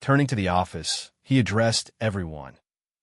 Turning to the office, he addressed everyone.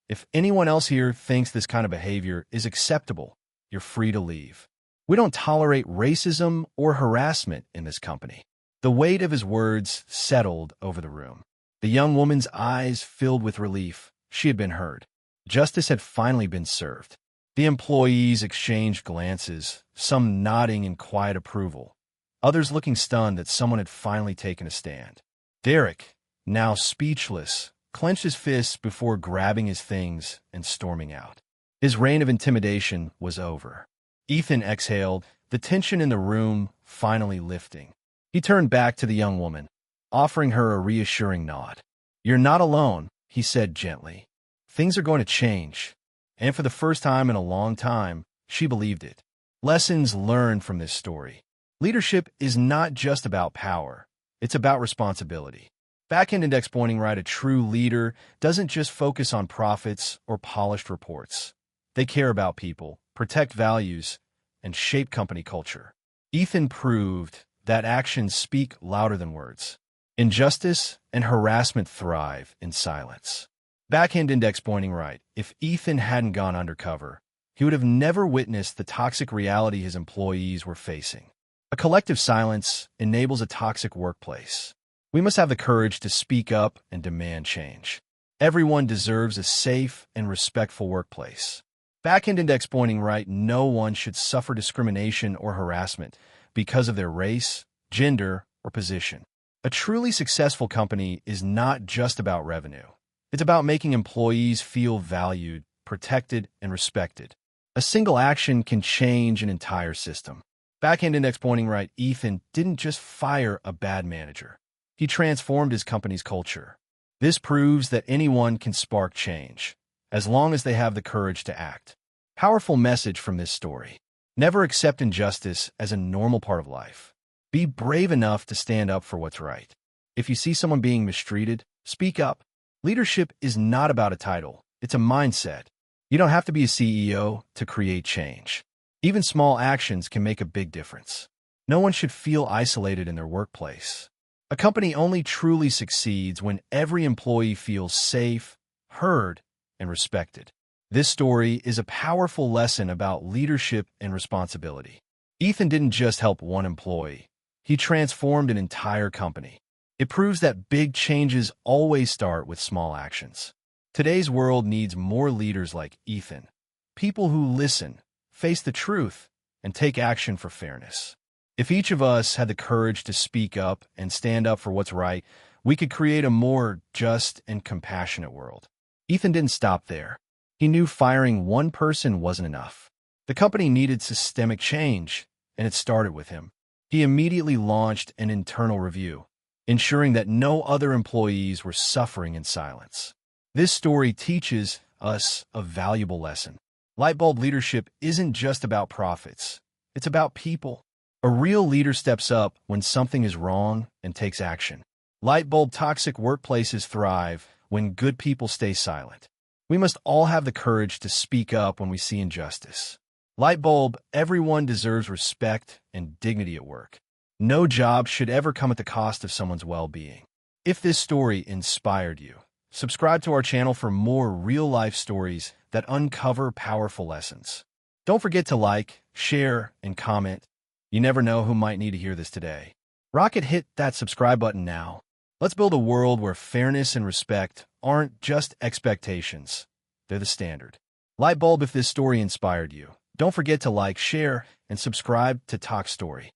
If anyone else here thinks this kind of behavior is acceptable, you're free to leave. We don't tolerate racism or harassment in this company. The weight of his words settled over the room. The young woman's eyes filled with relief. She had been heard. Justice had finally been served. The employees exchanged glances, some nodding in quiet approval, others looking stunned that someone had finally taken a stand. Derek, now speechless, clenched his fists before grabbing his things and storming out. His reign of intimidation was over. Ethan exhaled, the tension in the room finally lifting. He turned back to the young woman, offering her a reassuring nod. "You're not alone," he said gently. "Things are going to change." And for the first time in a long time, she believed it. Lessons learned from this story. Leadership is not just about power. It's about responsibility. Back-end index pointing right, a true leader doesn't just focus on profits or polished reports. They care about people, protect values, and shape company culture. Ethan proved that actions speak louder than words. Injustice and harassment thrive in silence. Back-end index pointing right, if Ethan hadn't gone undercover, he would have never witnessed the toxic reality his employees were facing. A collective silence enables a toxic workplace. We must have the courage to speak up and demand change. Everyone deserves a safe and respectful workplace. Back-end index pointing right, no one should suffer discrimination or harassment because of their race, gender, or position. A truly successful company is not just about revenue. It's about making employees feel valued, protected, and respected. A single action can change an entire system. Back-end index pointing right, Ethan didn't just fire a bad manager. He transformed his company's culture. This proves that anyone can spark change, as long as they have the courage to act. Powerful message from this story. Never accept injustice as a normal part of life. Be brave enough to stand up for what's right. If you see someone being mistreated, speak up. Leadership is not about a title. It's a mindset. You don't have to be a CEO to create change. Even small actions can make a big difference. No one should feel isolated in their workplace. A company only truly succeeds when every employee feels safe, heard, and respected. This story is a powerful lesson about leadership and responsibility. Ethan didn't just help one employee. He transformed an entire company. It proves that big changes always start with small actions. Today's world needs more leaders like Ethan. People who listen, face the truth, and take action for fairness. If each of us had the courage to speak up and stand up for what's right, we could create a more just and compassionate world. Ethan didn't stop there. He knew firing one person wasn't enough. The company needed systemic change, and it started with him. He immediately launched an internal review, ensuring that no other employees were suffering in silence. This story teaches us a valuable lesson. Lightbulb leadership isn't just about profits. It's about people. A real leader steps up when something is wrong and takes action. Lightbulb toxic workplaces thrive when good people stay silent. We must all have the courage to speak up when we see injustice. Lightbulb, everyone deserves respect and dignity at work. No job should ever come at the cost of someone's well-being. If this story inspired you, subscribe to our channel for more real-life stories that uncover powerful lessons. Don't forget to like, share, and comment. You never know who might need to hear this today. Rocket, hit that subscribe button now. Let's build a world where fairness and respect aren't just expectations. They're the standard. Lightbulb, if this story inspired you, don't forget to like, share, and subscribe to Toch Story.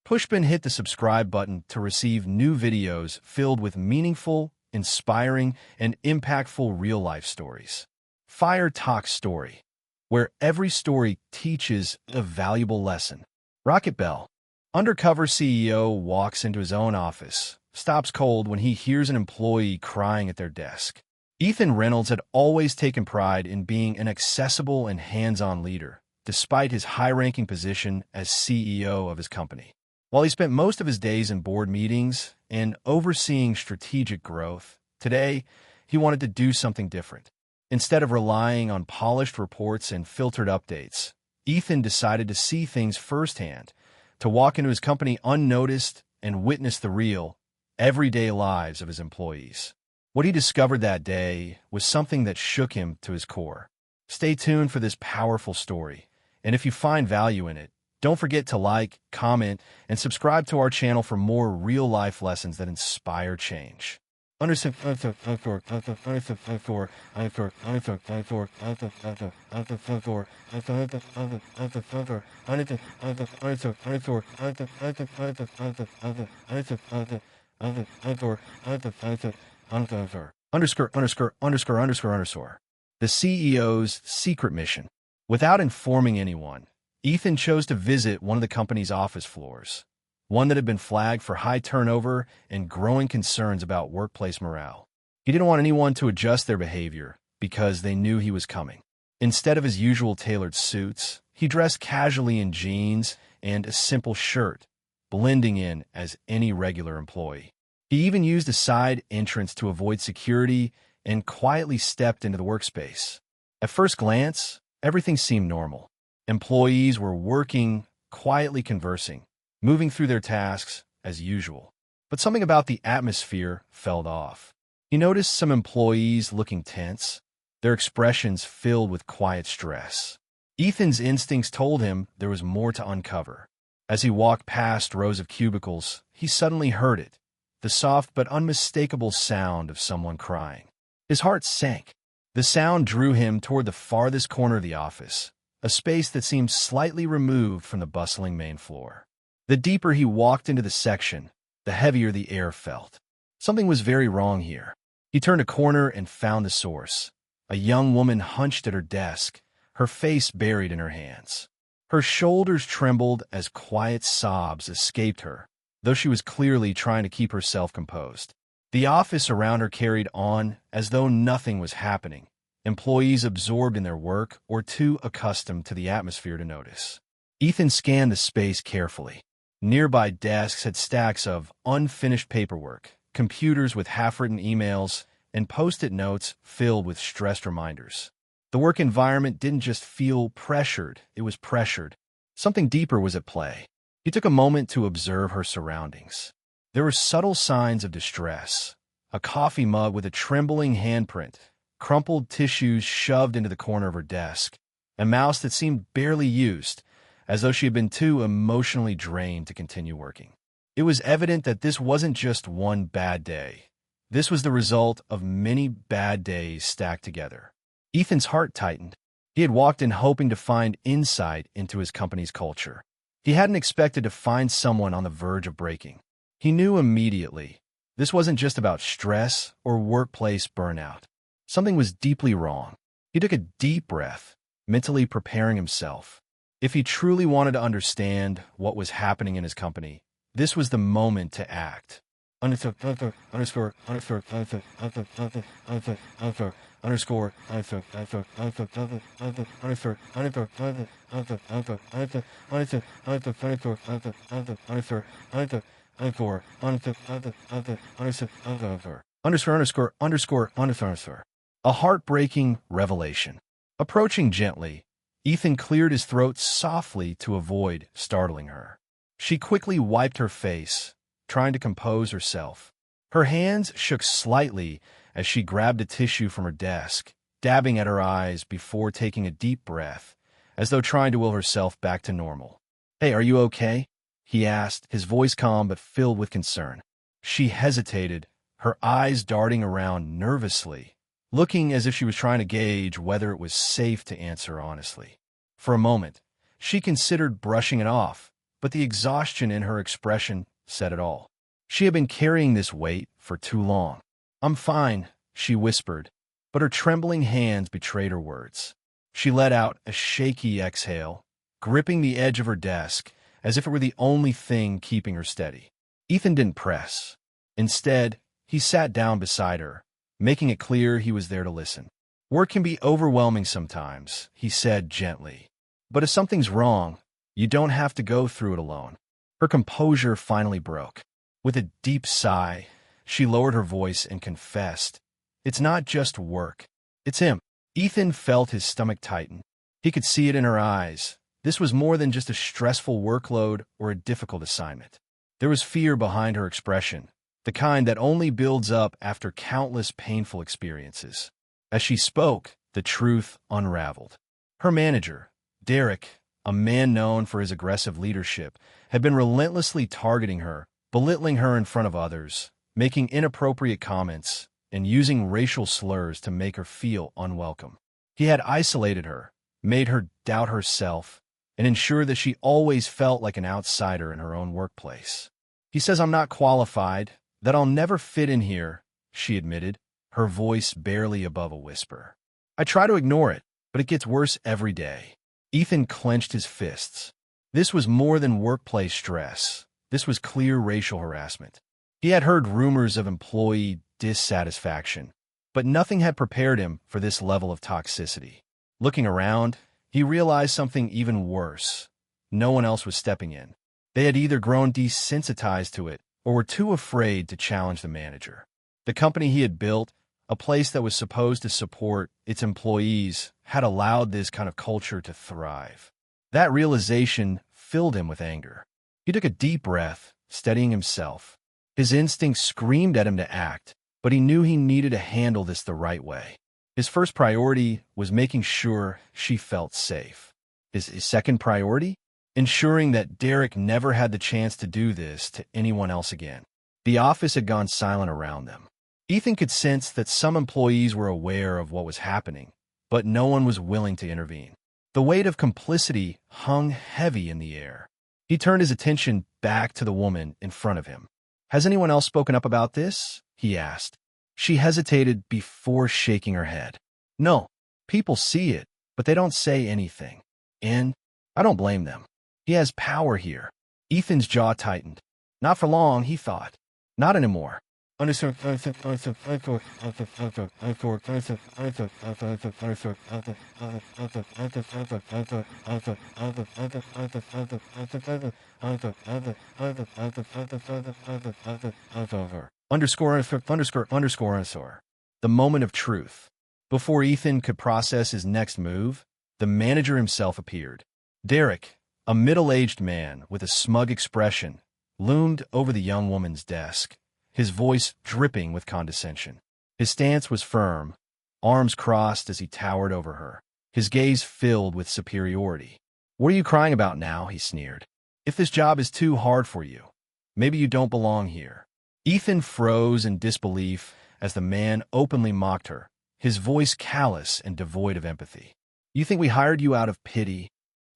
Pushpin, hit the subscribe button to receive new videos filled with meaningful, inspiring, and impactful real-life stories. Fire Toch Story, where every story teaches a valuable lesson. Rocket Bell. Undercover CEO walks into his own office, stops cold when he hears an employee crying at their desk. Ethan Reynolds had always taken pride in being an accessible and hands-on leader, despite his high-ranking position as CEO of his company. While he spent most of his days in board meetings and overseeing strategic growth, today he wanted to do something different. Instead of relying on polished reports and filtered updates, Ethan decided to see things firsthand, to walk into his company unnoticed and witness the real, everyday lives of his employees. What he discovered that day was something that shook him to his core. Stay tuned for this powerful story, and if you find value in it, don't forget to like, comment, and subscribe to our channel for more real-life lessons that inspire change. Undercover. The CEO's secret mission. Without informing anyone, Ethan chose to visit one of the company's office floors, one that had been flagged for high turnover and growing concerns about workplace morale. He didn't want anyone to adjust their behavior because they knew he was coming. Instead of his usual tailored suits, he dressed casually in jeans and a simple shirt, blending in as any regular employee. He even used a side entrance to avoid security and quietly stepped into the workspace. At first glance, everything seemed normal. Employees were working, quietly conversing, moving through their tasks as usual. But something about the atmosphere felt off. He noticed some employees looking tense, their expressions filled with quiet stress. Ethan's instincts told him there was more to uncover. As he walked past rows of cubicles, he suddenly heard it, the soft but unmistakable sound of someone crying. His heart sank. The sound drew him toward the farthest corner of the office, a space that seemed slightly removed from the bustling main floor. The deeper he walked into the section, the heavier the air felt. Something was very wrong here. He turned a corner and found the source. A young woman hunched at her desk, her face buried in her hands. Her shoulders trembled as quiet sobs escaped her, though she was clearly trying to keep herself composed. The office around her carried on as though nothing was happening, employees absorbed in their work or too accustomed to the atmosphere to notice. Ethan scanned the space carefully. Nearby desks had stacks of unfinished paperwork, computers with half-written emails, and post-it notes filled with stressed reminders. The work environment didn't just feel pressured, it was pressured. Something deeper was at play. He took a moment to observe her surroundings. There were subtle signs of distress. A coffee mug with a trembling handprint, crumpled tissues shoved into the corner of her desk, a mouse that seemed barely used, as though she had been too emotionally drained to continue working. It was evident that this wasn't just one bad day. This was the result of many bad days stacked together. Ethan's heart tightened. He had walked in hoping to find insight into his company's culture. He hadn't expected to find someone on the verge of breaking. He knew immediately this wasn't just about stress or workplace burnout. Something was deeply wrong. He took a deep breath, mentally preparing himself. If he truly wanted to understand what was happening in his company, this was the moment to act. Undercover. A heartbreaking revelation. Approaching gently, Ethan cleared his throat softly to avoid startling her. She quickly wiped her face, trying to compose herself. Her hands shook slightly as she grabbed a tissue from her desk, dabbing at her eyes before taking a deep breath, as though trying to will herself back to normal. "Hey, are you okay?" he asked, his voice calm but filled with concern. She hesitated, her eyes darting around nervously, looking as if she was trying to gauge whether it was safe to answer honestly. For a moment, she considered brushing it off, but the exhaustion in her expression said it all. She had been carrying this weight for too long. "I'm fine," she whispered, but her trembling hands betrayed her words. She let out a shaky exhale, gripping the edge of her desk as if it were the only thing keeping her steady. Ethan didn't press. Instead, he sat down beside her, making it clear he was there to listen. "Work can be overwhelming sometimes," he said gently. "But if something's wrong, you don't have to go through it alone." Her composure finally broke. With a deep sigh, she lowered her voice and confessed, "It's not just work. It's him." Ethan felt his stomach tighten. He could see it in her eyes. This was more than just a stressful workload or a difficult assignment. There was fear behind her expression, the kind that only builds up after countless painful experiences. As she spoke, the truth unraveled. Her manager, Derek, a man known for his aggressive leadership, had been relentlessly targeting her, belittling her in front of others, making inappropriate comments, and using racial slurs to make her feel unwelcome. He had isolated her, made her doubt herself, and ensured that she always felt like an outsider in her own workplace. He says, "I'm not qualified, that I'll never fit in here," she admitted, her voice barely above a whisper. "I try to ignore it, but it gets worse every day." Ethan clenched his fists. This was more than workplace stress. This was clear racial harassment. He had heard rumors of employee dissatisfaction, but nothing had prepared him for this level of toxicity. Looking around, he realized something even worse. No one else was stepping in. They had either grown desensitized to it or were too afraid to challenge the manager. The company he had built, a place that was supposed to support its employees, had allowed this kind of culture to thrive. That realization filled him with anger. He took a deep breath, steadying himself. His instincts screamed at him to act, but he knew he needed to handle this the right way. His first priority was making sure she felt safe. His second priority? Ensuring that Derek never had the chance to do this to anyone else again. The office had gone silent around them. Ethan could sense that some employees were aware of what was happening, but no one was willing to intervene. The weight of complicity hung heavy in the air. He turned his attention back to the woman in front of him. "Has anyone else spoken up about this?" he asked. She hesitated before shaking her head. "No, people see it, but they don't say anything. And I don't blame them. He has power here." Ethan's jaw tightened. Not for long, he thought. Not anymore. The moment of truth. Before Ethan could process his next move, the manager himself appeared. Derek, a middle-aged man with a smug expression, loomed over the young woman's desk, his voice dripping with condescension. His stance was firm, arms crossed as he towered over her, his gaze filled with superiority. "What are you crying about now?" he sneered. "If this job is too hard for you, maybe you don't belong here." Ethan froze in disbelief as the man openly mocked her, his voice callous and devoid of empathy. "You think we hired you out of pity?"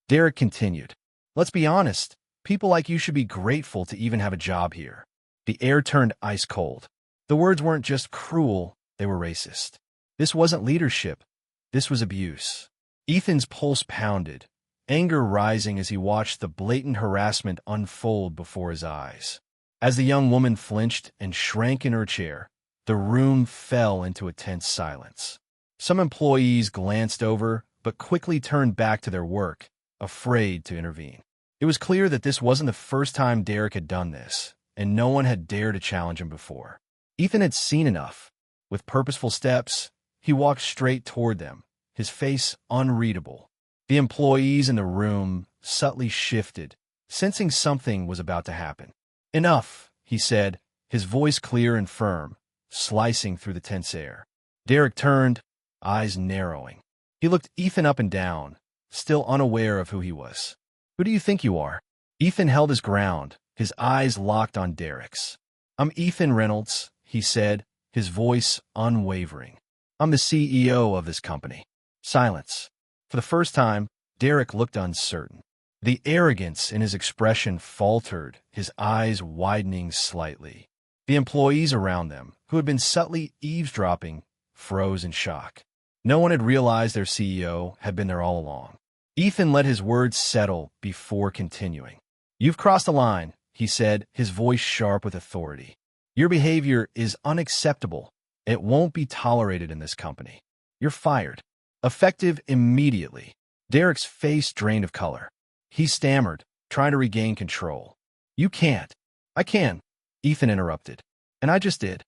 Derek continued. "Let's be honest. People like you should be grateful to even have a job here." The air turned ice cold. The words weren't just cruel, they were racist. This wasn't leadership. This was abuse. Ethan's pulse pounded, anger rising as he watched the blatant harassment unfold before his eyes. As the young woman flinched and shrank in her chair, the room fell into a tense silence. Some employees glanced over, but quickly turned back to their work, afraid to intervene. It was clear that this wasn't the first time Derek had done this, and no one had dared to challenge him before. Ethan had seen enough. With purposeful steps, he walked straight toward them, his face unreadable. The employees in the room subtly shifted, sensing something was about to happen. "Enough," he said, his voice clear and firm, slicing through the tense air. Derek turned, eyes narrowing. He looked Ethan up and down, still unaware of who he was. "Who do you think you are?" Ethan held his ground, his eyes locked on Derek's. "I'm Ethan Reynolds," he said, his voice unwavering. "I'm the CEO of this company." Silence. For the first time, Derek looked uncertain. The arrogance in his expression faltered, his eyes widening slightly. The employees around them, who had been subtly eavesdropping, froze in shock. No one had realized their CEO had been there all along. Ethan let his words settle before continuing. "You've crossed the line," he said, his voice sharp with authority. "Your behavior is unacceptable. It won't be tolerated in this company. You're fired. Effective immediately." Derek's face drained of color. He stammered, trying to regain control. "You can't." "I can," Ethan interrupted. "And I just did."